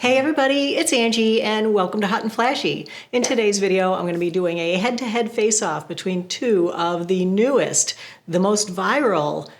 Hey everybody, it's Angie and welcome to Hot and Flashy. In today's video, I'm going to be doing a head-to-head face-off between two of the newest, the most viral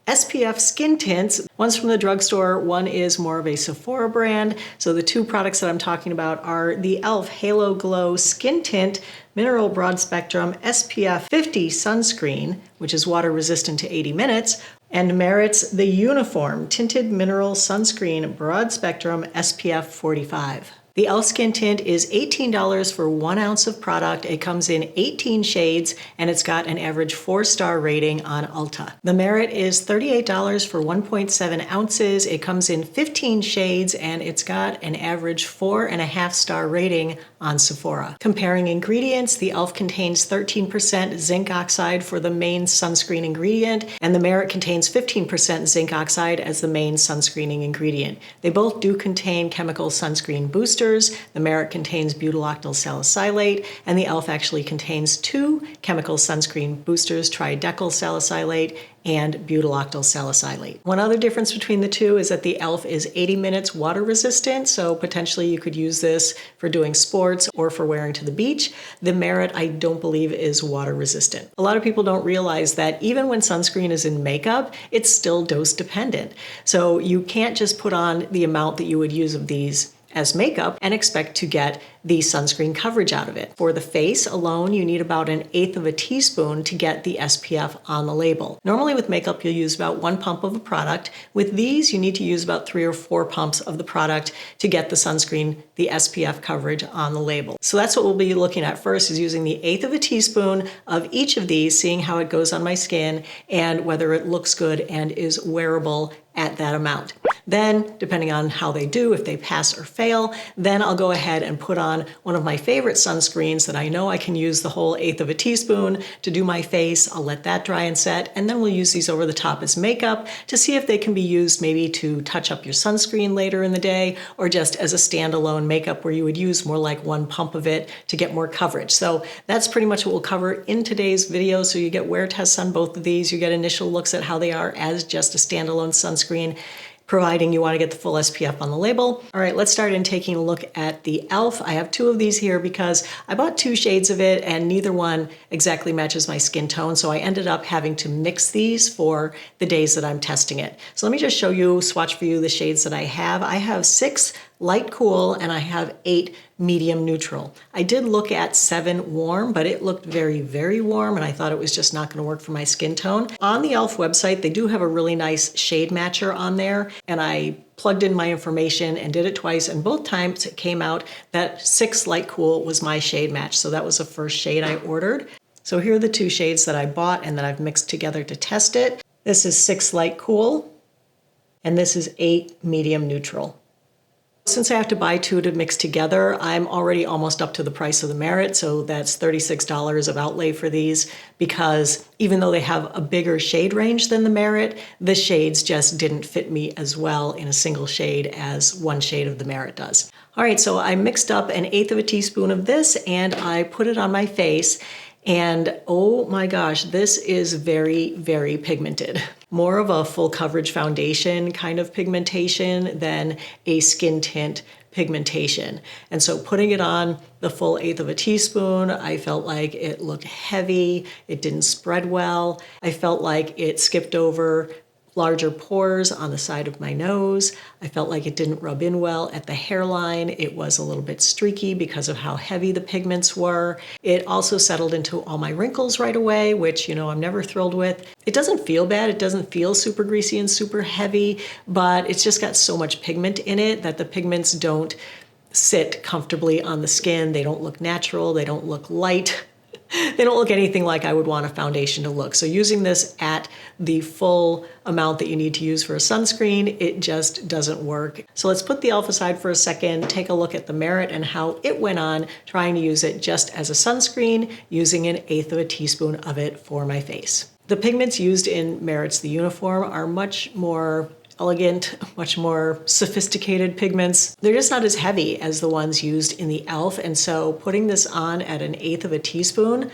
SPF skin tints. One's from the drugstore, one is more of a Sephora brand. So the two products that I'm talking about are the e.l.f. Halo Glow Skin Tint Mineral Broad Spectrum SPF 50 Sunscreen, which is water resistant to 80 minutes, and Merit's The Uniform Tinted Mineral Sunscreen Broad Spectrum SPF 45. The e.l.f. Skin Tint is $18 for 1 ounce of product. It comes in 18 shades and it's got an average 4-star rating on Ulta. The Merit is $38 for 1.7 ounces. It comes in 15 shades and it's got an average 4.5-star rating on Sephora. Comparing ingredients, the e.l.f. contains 13% zinc oxide for the main sunscreen ingredient, and the Merit contains 15% zinc oxide as the main sunscreening ingredient. They both do contain chemical sunscreen boosters. The Merit contains butyloctyl salicylate, and the e.l.f. actually contains 2 chemical sunscreen boosters, tridecyl salicylate and butyloctyl salicylate. One other difference between the two is that the e.l.f. is 80 minutes water resistant, so potentially you could use this for doing sports or for wearing to the beach. The Merit, I don't believe, is water resistant. A lot of people don't realize that even when sunscreen is in makeup, it's still dose dependent. So you can't just put on the amount that you would use of these as makeup and expect to get the sunscreen coverage out of it. For the face alone, you need about 1/8 of a teaspoon to get the SPF on the label. Normally with makeup, you'll use about 1 pump of a product. With these, you need to use about 3 or 4 pumps of the product to get the sunscreen, the SPF coverage on the label. So that's what we'll be looking at first, is using the 1/8 of a teaspoon of each of these, seeing how it goes on my skin and whether it looks good and is wearable at that amount. Then, depending on how they do, if they pass or fail, then I'll go ahead and put on one of my favorite sunscreens that I know I can use the whole 1/8 of a teaspoon to do my face. I'll let that dry and set, and then we'll use these over the top as makeup to see if they can be used maybe to touch up your sunscreen later in the day, or just as a standalone makeup where you would use more like 1 pump of it to get more coverage. So that's pretty much what we'll cover in today's video. So you get wear tests on both of these, you get initial looks at how they are as just a standalone sunscreen, providing you want to get the full SPF on the label. All right, let's start in taking a look at the e.l.f. I have 2 of these here because I bought 2 shades of it and neither one exactly matches my skin tone. So I ended up having to mix these for the days that I'm testing it. So let me just show you, swatch for you the shades that I have. I have 6 light cool and I have 8 medium neutral. I did look at 7 warm, but it looked very, very warm and I thought it was just not gonna work for my skin tone. On the e.l.f. website, they do have a really nice shade matcher on there, and I plugged in my information and did it twice, and both times it came out that 6 light cool was my shade match. So that was the first shade I ordered. So here are the 2 shades that I bought and that I've mixed together to test it. This is 6 light cool and this is 8 medium neutral. Since I have to buy 2 to mix together, I'm already almost up to the price of the Merit, so that's $36 of outlay for these, because even though they have a bigger shade range than the Merit, the shades just didn't fit me as well in a single shade as 1 shade of the Merit does. All right, so I mixed up 1/8 of a teaspoon of this and I put it on my face, and oh my gosh, this is very, very pigmented. More of a full coverage foundation kind of pigmentation than a skin tint pigmentation. And so putting it on the full 1/8 of a teaspoon, I felt like it looked heavy, it didn't spread well. I felt like it skipped over larger pores on the side of my nose. I felt like it didn't rub in well at the hairline. It was a little bit streaky because of how heavy the pigments were. It also settled into all my wrinkles right away, which, you know, I'm never thrilled with. It doesn't feel bad. It doesn't feel super greasy and super heavy, but it's just got so much pigment in it that the pigments don't sit comfortably on the skin. They don't look natural. They don't look light. They don't look anything like I would want a foundation to look. So using this at the full amount that you need to use for a sunscreen, it just doesn't work. So let's put the e.l.f. aside for a second, take a look at the Merit and how it went on trying to use it just as a sunscreen, using 1/8 of a teaspoon of it for my face. The pigments used in Merit's The Uniform are much more elegant, much more sophisticated pigments. They're just not as heavy as the ones used in the e.l.f. And so putting this on at 1/8 of a teaspoon,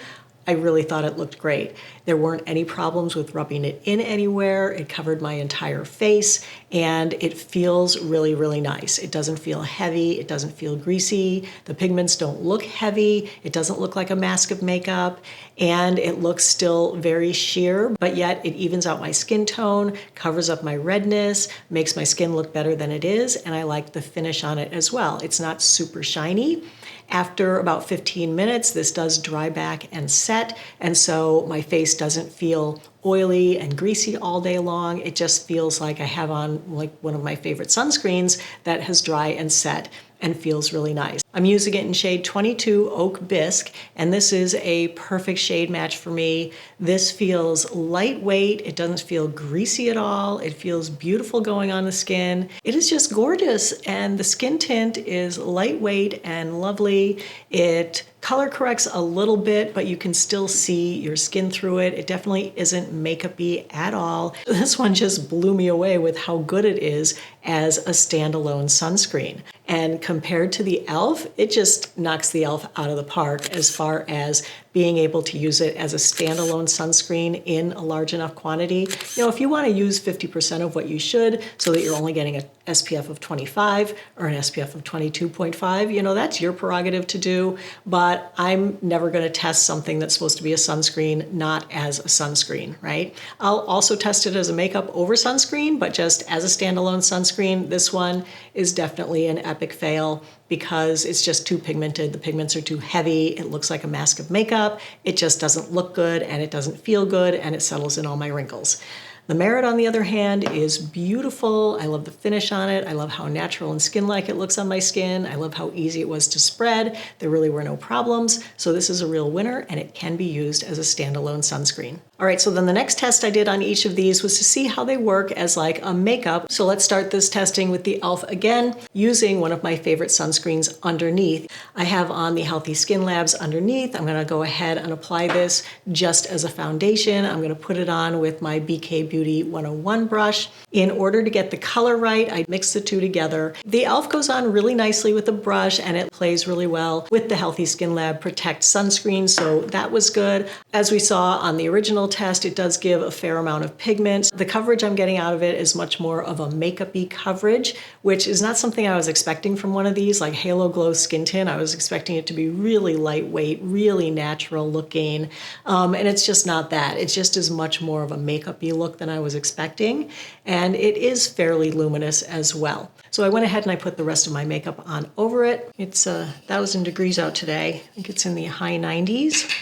I really thought it looked great. There weren't any problems with rubbing it in anywhere. It covered my entire face and it feels really, really nice. It doesn't feel heavy. It doesn't feel greasy. The pigments don't look heavy. It doesn't look like a mask of makeup, and it looks still very sheer, but yet it evens out my skin tone, covers up my redness, makes my skin look better than it is, and I like the finish on it as well. It's not super shiny. After about 15 minutes, this does dry back and set, and so my face doesn't feel oily and greasy all day long. It just feels like I have on like one of my favorite sunscreens that has dry and set and feels really nice. I'm using it in shade 22 Oak Bisque, and this is a perfect shade match for me. This feels lightweight. It doesn't feel greasy at all. It feels beautiful going on the skin. It is just gorgeous, and the skin tint is lightweight and lovely. It color corrects a little bit, but you can still see your skin through it. It definitely isn't makeup-y at all. This one just blew me away with how good it is as a standalone sunscreen. And compared to the e.l.f., it just knocks the e.l.f. out of the park as far as being able to use it as a standalone sunscreen in a large enough quantity. You know, if you want to use 50% of what you should so that you're only getting a SPF of 25 or an SPF of 22.5, you know, that's your prerogative to do, but I'm never going to test something that's supposed to be a sunscreen not as a sunscreen, right? I'll also test it as a makeup over sunscreen, but just as a standalone sunscreen, this one is definitely an epic fail because it's just too pigmented. The pigments are too heavy. It looks like a mask of makeup. It just doesn't look good, and it doesn't feel good, and it settles in all my wrinkles. The Merit, on the other hand, is beautiful. I love the finish on it. I love how natural and skin-like it looks on my skin. I love how easy it was to spread. There really were no problems. So this is a real winner, and it can be used as a standalone sunscreen. All right, so then the next test I did on each of these was to see how they work as like a makeup. So let's start this testing with the e.l.f. again, using one of my favorite sunscreens underneath. I have on the Healthy Skin Labs underneath. I'm gonna go ahead and apply this just as a foundation. I'm gonna put it on with my BK Beauty 101 brush. In order to get the color right, I mix the two together. The e.l.f. goes on really nicely with the brush, and it plays really well with the Healthy Skin Lab Protect sunscreen, so that was good. As we saw on the original test, it does give a fair amount of pigment. The coverage I'm getting out of it is much more of a makeup-y coverage, which is not something I was expecting from one of these, like Halo Glow Skin Tint. I was expecting it to be really lightweight, really natural looking, and it's just not that. It just is much more of a makeup-y look than I was expecting, and it is fairly luminous as well. So I went ahead and I put the rest of my makeup on over it. It's 1,000 degrees out today. I think it's in the high 90s.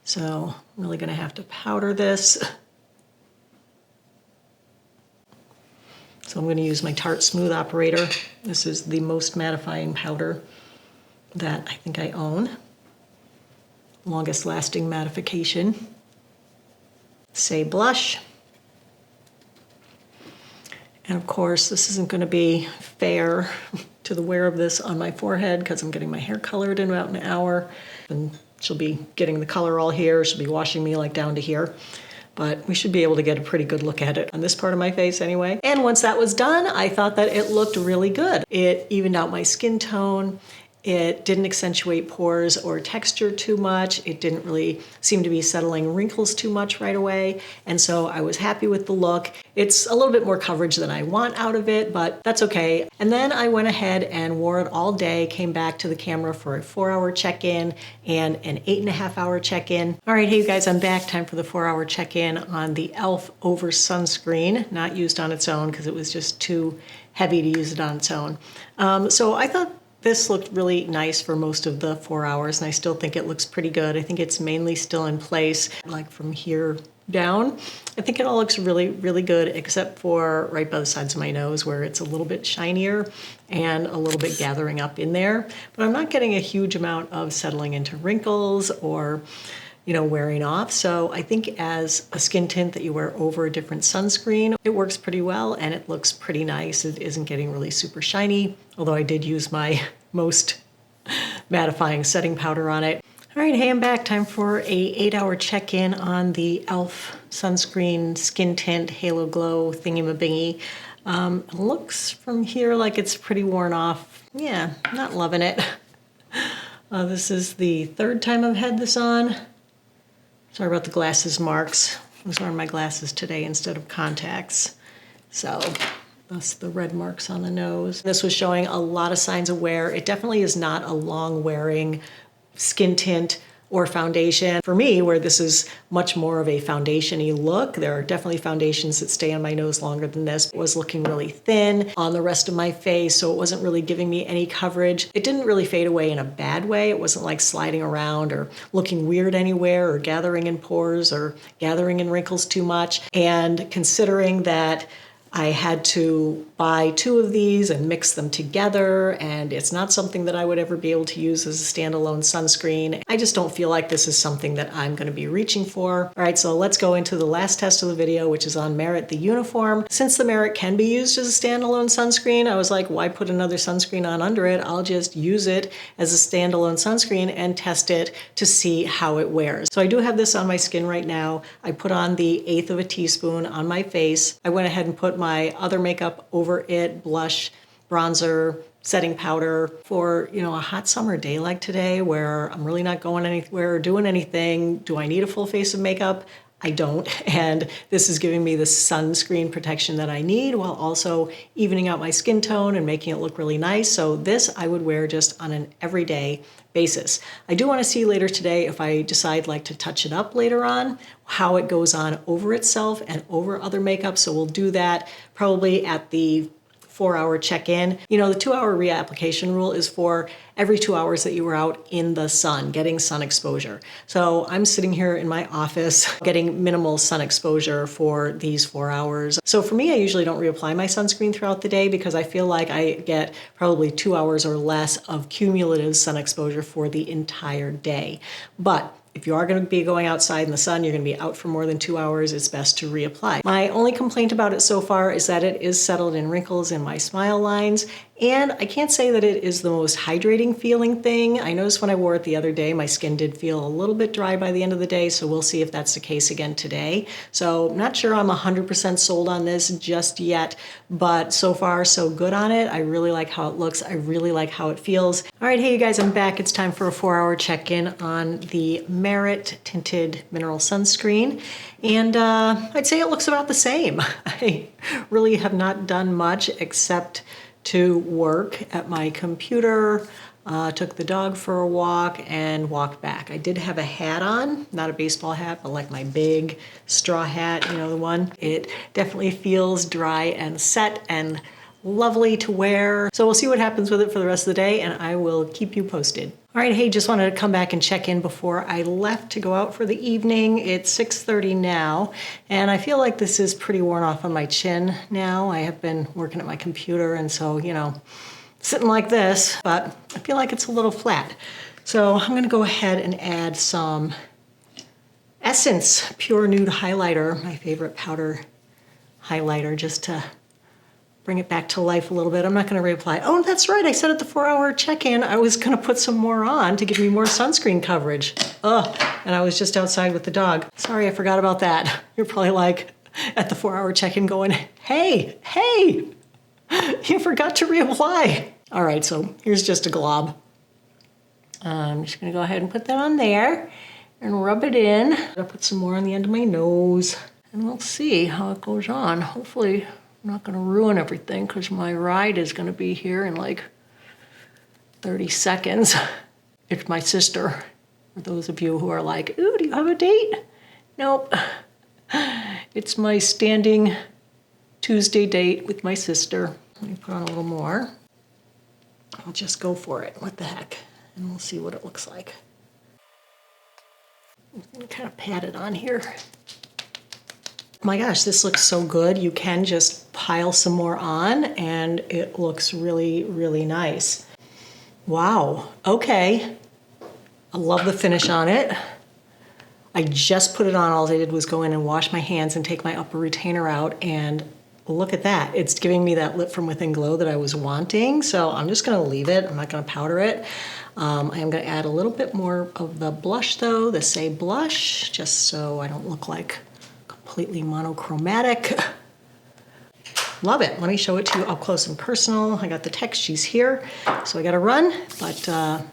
So I'm really gonna have to powder this. So I'm gonna use my Tarte Smooth Operator. This is the most mattifying powder that I think I own. Longest lasting mattification. Say blush. And of course, this isn't gonna be fair to the wear of this on my forehead because I'm getting my hair colored in about an hour. And she'll be getting the color all here. She'll be washing me like down to here. But we should be able to get a pretty good look at it on this part of my face anyway. And once that was done, I thought that it looked really good. It evened out my skin tone. It didn't accentuate pores or texture too much. It didn't really seem to be settling wrinkles too much right away. And so I was happy with the look. It's a little bit more coverage than I want out of it, but that's okay. And then I went ahead and wore it all day, came back to the camera for a 4-hour check-in and an 8.5-hour check-in. All right, hey you guys, I'm back. Time for the 4-hour check-in on the e.l.f. Over Sunscreen, not used on its own because it was just too heavy to use it on its own. So I thought this looked really nice for most of the 4 hours, and I still think it looks pretty good. I think it's mainly still in place, like from here down. I think it all looks really, really good, except for right by the sides of my nose where it's a little bit shinier and a little bit gathering up in there. But I'm not getting a huge amount of settling into wrinkles or wearing off. So I think as a skin tint that you wear over a different sunscreen, it works pretty well and it looks pretty nice. It isn't getting really super shiny, although I did use my most mattifying setting powder on it. All right, hey, I'm back. Time for a 8-hour check-in on the e.l.f. sunscreen skin tint Halo Glow thingy-mabingy. It looks from here like it's pretty worn off. Yeah, not loving it. This is the third time I've had this on. Sorry about the glasses marks. I was wearing my glasses today instead of contacts. So thus the red marks on the nose. This was showing a lot of signs of wear. It definitely is not a long wearing skin tint or foundation. For me, where this is much more of a foundation-y look, there are definitely foundations that stay on my nose longer than this. It was looking really thin on the rest of my face, so it wasn't really giving me any coverage. It didn't really fade away in a bad way. It wasn't like sliding around or looking weird anywhere or gathering in pores or gathering in wrinkles too much. And considering that I had to buy 2 of these and mix them together, and it's not something that I would ever be able to use as a standalone sunscreen. I just don't feel like this is something that I'm going to be reaching for. All right, so let's go into the last test of the video, which is on Merit the Uniform. Since the Merit can be used as a standalone sunscreen, I was like, why put another sunscreen on under it? I'll just use it as a standalone sunscreen and test it to see how it wears. So I do have this on my skin right now. I put on the 1/8 of a teaspoon on my face. I went ahead and put my other makeup over it, blush, bronzer, setting powder for, a hot summer day like today where I'm really not going anywhere or doing anything. Do I need a full face of makeup? I don't, and this is giving me the sunscreen protection that I need while also evening out my skin tone and making it look really nice. So this I would wear just on an everyday basis. I do want to see later today, if I decide like to touch it up later on, how it goes on over itself and over other makeup. So we'll do that probably at the 4-hour check-in. The 2-hour reapplication rule is for every 2 hours that you were out in the sun, getting sun exposure. So I'm sitting here in my office getting minimal sun exposure for these 4 hours. So for me, I usually don't reapply my sunscreen throughout the day because I feel like I get probably 2 hours or less of cumulative sun exposure for the entire day. But if you are going to be going outside in the sun, you're going to be out for more than 2 hours, it's best to reapply. My only complaint about it so far is that it is settled in wrinkles in my smile lines, and I can't say that it is the most hydrating feeling thing. I noticed when I wore it the other day, my skin did feel a little bit dry by the end of the day, so we'll see if that's the case again today. So I'm not sure I'm 100% sold on this just yet, but so far so good on it. I really like how it looks. I really like how it feels. All right, hey you guys, I'm back. It's time for a 4-hour check-in on the Merit Tinted Mineral Sunscreen. And I'd say it looks about the same. I really have not done much except to work at my computer, took the dog for a walk, and walked back. I did have a hat on, not a baseball hat, but like my big straw hat, the one. It definitely feels dry and set and lovely to wear. So we'll see what happens with it for the rest of the day, and I will keep you posted. All right, hey, just wanted to come back and check in before I left to go out for the evening. It's 6:30 now, and I feel like this is pretty worn off on my chin now. I have been working at my computer, and so, sitting like this, but I feel like it's a little flat. So I'm gonna go ahead and add some Essence Pure Nude Highlighter, my favorite powder highlighter, just to bring it back to life a little bit. I'm not going to reapply. Oh, that's right. I said at the 4-hour check-in, I was going to put some more on to give me more sunscreen coverage. And I was just outside with the dog. Sorry, I forgot about that. You're probably like at the 4-hour check-in going, hey, you forgot to reapply. All right, so here's just a glob. I'm just going to go ahead and put that on there and rub it in. I'll put some more on the end of my nose, and we'll see how it goes on. Hopefully, I'm not going to ruin everything because my ride is going to be here in like 30 seconds. It's my sister. For those of you who are like, ooh, do you have a date? Nope. It's my standing Tuesday date with my sister. Let me put on a little more. I'll just go for it. What the heck? And we'll see what it looks like. I'm going to kind of pat it on here. My gosh, this looks so good. You can just pile some more on and it looks really, really nice. Wow, okay. I love the finish on it. I just put it on. All I did was go in and wash my hands and take my upper retainer out, and look at that. It's giving me that Lit From Within glow that I was wanting. So I'm just gonna leave it. I'm not gonna powder it. I am gonna add a little bit more of the blush though, the Say blush, just so I don't look like completely monochromatic. Love it. Let me show it to you up close and personal. I got the text, she's here, so I gotta run, but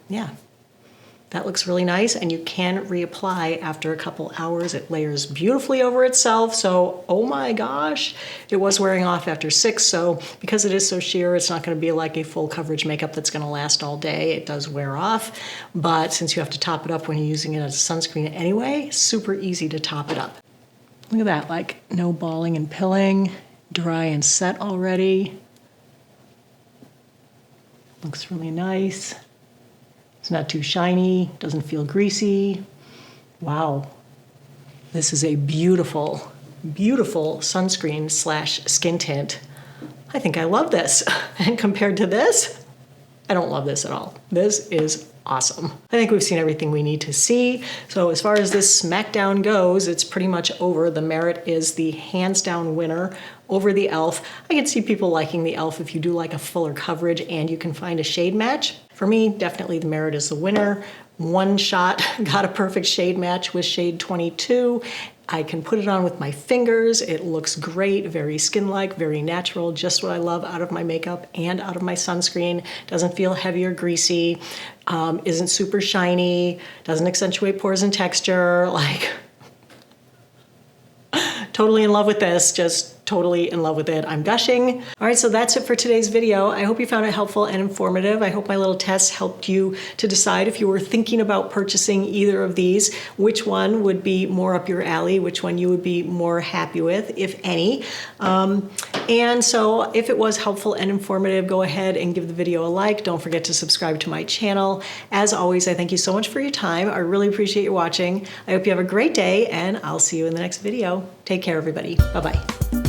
yeah. That looks really nice, and you can reapply after a couple hours. It layers beautifully over itself, so oh my gosh, it was wearing off after 6, so because it is so sheer, it's not gonna be like a full coverage makeup that's gonna last all day. It does wear off, but since you have to top it up when you're using it as a sunscreen anyway, super easy to top it up. Look at that, like no balling and pilling, dry and set already. Looks really nice. It's not too shiny, doesn't feel greasy. Wow. This is a beautiful, beautiful sunscreen / skin tint. I think I love this. And compared to this, I don't love this at all. This is awesome. I think we've seen everything we need to see. So as far as this smackdown goes, it's pretty much over. The Merit is the hands down winner over the e.l.f. I can see people liking the e.l.f. if you do like a fuller coverage and you can find a shade match. For me, definitely the Merit is the winner. One shot, got a perfect shade match with shade 22. I can put it on with my fingers. It looks great, very skin-like, very natural, just what I love out of my makeup and out of my sunscreen. Doesn't feel heavy or greasy, isn't super shiny, doesn't accentuate pores and texture, like totally in love with this, just totally in love with it. I'm gushing. All right, so that's it for today's video. I hope you found it helpful and informative. I hope my little tests helped you to decide if you were thinking about purchasing either of these, which one would be more up your alley, which one you would be more happy with, if any. And so if it was helpful and informative, go ahead and give the video a like. Don't forget to subscribe to my channel. As always, I thank you so much for your time. I really appreciate you watching. I hope you have a great day, and I'll see you in the next video. Take care, everybody. Bye-bye.